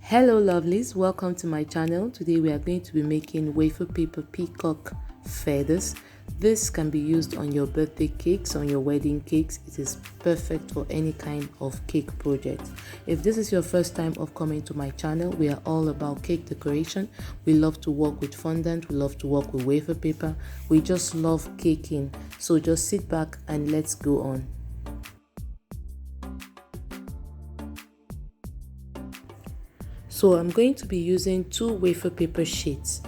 Hello lovelies, welcome to my channel. Today we are going to be making wafer paper peacock feathers. This can be used on your birthday cakes, on your wedding cakes. It is perfect for any kind of cake project. If this is your first time of coming to my channel, we are all about cake decoration. We love to work with fondant, we love to work with wafer paper. We just love caking. So just sit back and let's go on. So I'm going to be using 2 wafer paper sheets.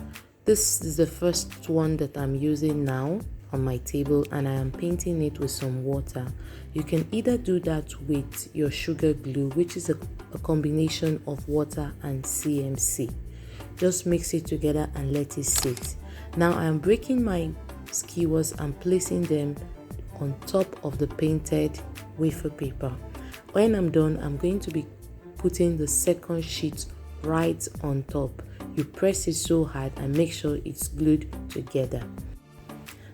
This is the first one that I'm using now on my table, and I am painting it with some water. You can either do that with your sugar glue, which is a combination of water and CMC. Just mix it together and let it sit. Now I am breaking my skewers and placing them on top of the painted wafer paper. When I'm done, I'm going to be putting the second sheet right on top. You press it so hard and make sure it's glued together.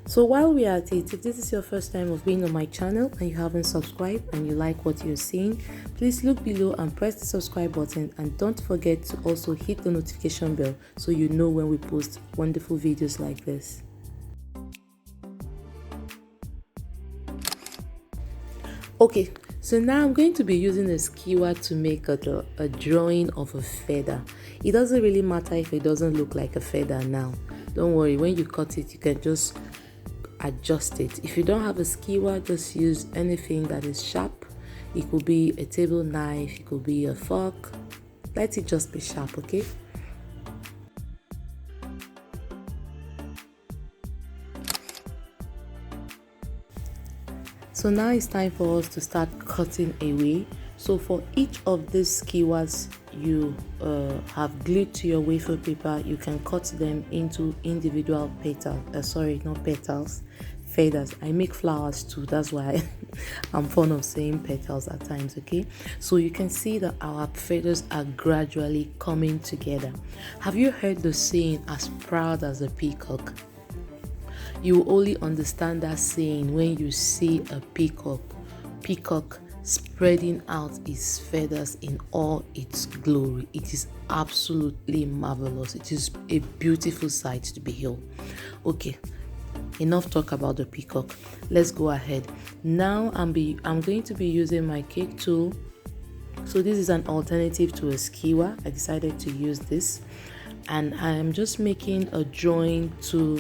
So while we are at it, if this is your first time of being on my channel and you haven't subscribed and you like what you're seeing, please look below and press the subscribe button, and don't forget to also hit the notification bell so you know when we post wonderful videos like this. Okay, so now I'm going to be using a skewer to make a drawing of a feather. It doesn't really matter if it doesn't look like a feather now. Don't worry, when you cut it, you can just adjust it. If you don't have a skewer, just use anything that is sharp. It could be a table knife, it could be a fork. Let it just be sharp, okay? So now it's time for us to start cutting away. So for each of these skewers you have glued to your wafer paper, you can cut them into individual feathers. I make flowers too, that's why I'm fond of saying petals at times, okay? So you can see that our feathers are gradually coming together. Have you heard the saying, as proud as a peacock? You will only understand that saying when you see a peacock spreading out its feathers in all its glory. It is absolutely marvelous. It is a beautiful sight to behold. Okay, enough talk about the peacock. Let's go ahead. Now I'm going to be using my cake tool. So this is an alternative to a skewer. I decided to use this, and I am just making a drawing to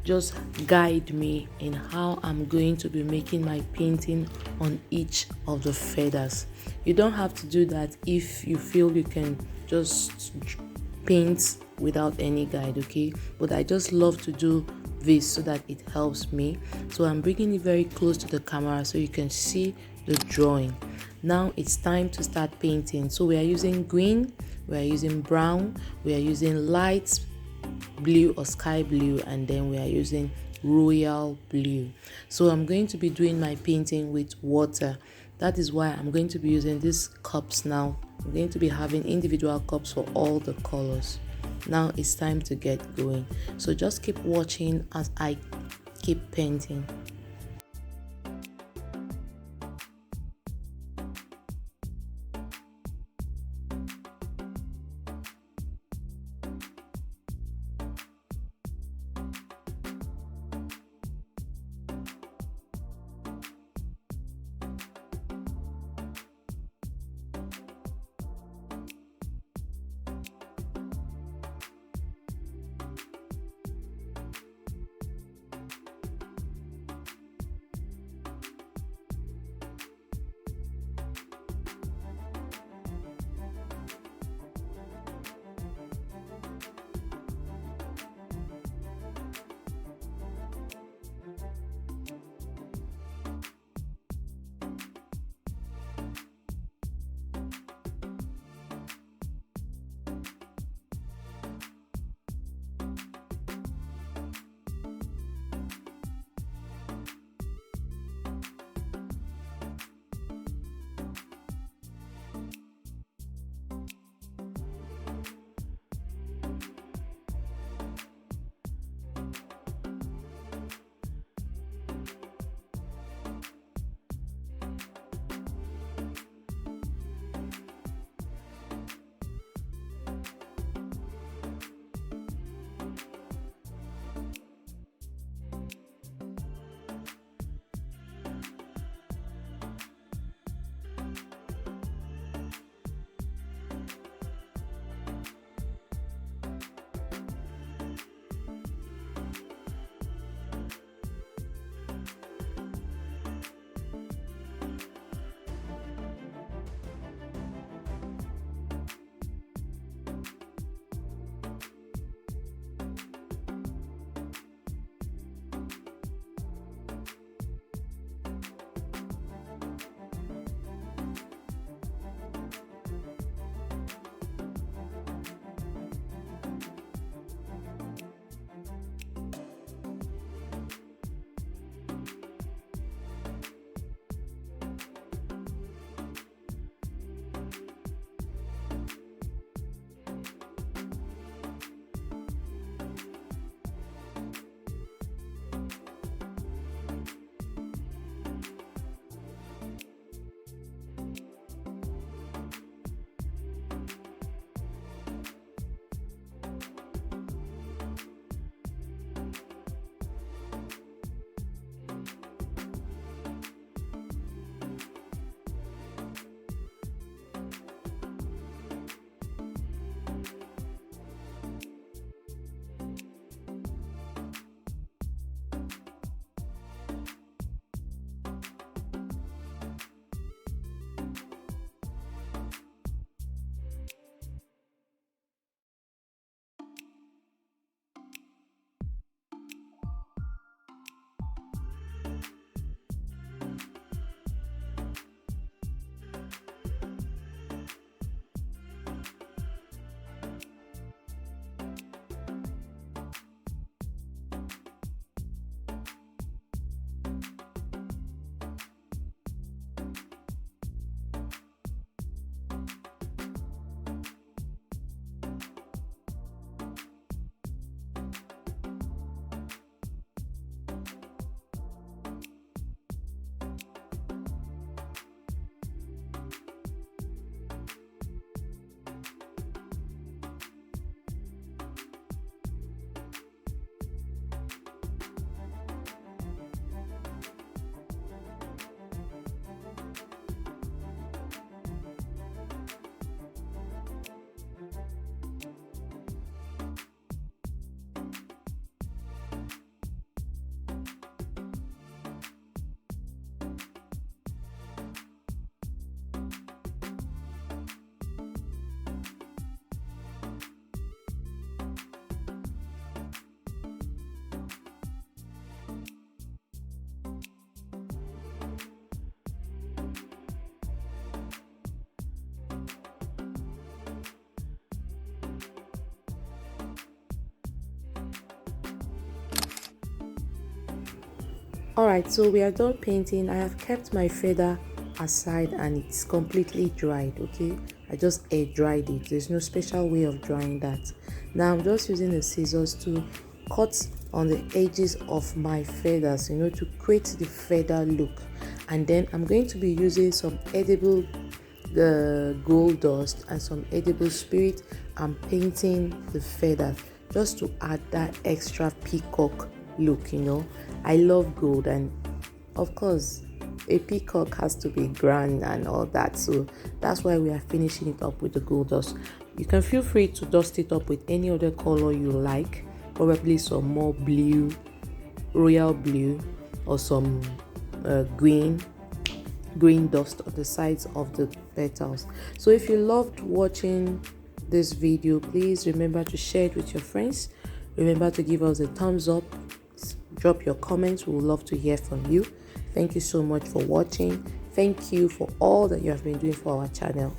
just guide me in how I'm going to be making my painting on each of the feathers. You don't have to do that if you feel you can just paint without any guide, okay? But I just love to do this so that it helps me. So I'm bringing it very close to the camera so you can see the drawing. Now it's time to start painting. So we are using green, we are using brown, we are using light blue or sky blue, and then we are using royal blue. So I'm going to be doing my painting with water. That is why I'm going to be using these cups now. I'm going to be having individual cups for all the colors. Now it's time to get going. So just keep watching as I keep painting. Alright, so we are done painting. I have kept my feather aside and it's completely dried. Okay, I just air dried it. There's no special way of drying that. Now I'm just using the scissors to cut on the edges of my feathers, to create the feather look. And then I'm going to be using some edible gold dust and some edible spirit and painting the feathers just to add that extra peacock look. I love gold, and of course a peacock has to be grand and all that, so that's why we are finishing it up with the gold dust. You can feel free to dust it up with any other color you like, probably some more blue, royal blue, or some green dust on the sides of the petals. So if you loved watching this video, please remember to share it with your friends. Remember to give us a thumbs up, drop your comments. We would love to hear from you. Thank you so much for watching. Thank you for all that you have been doing for our channel.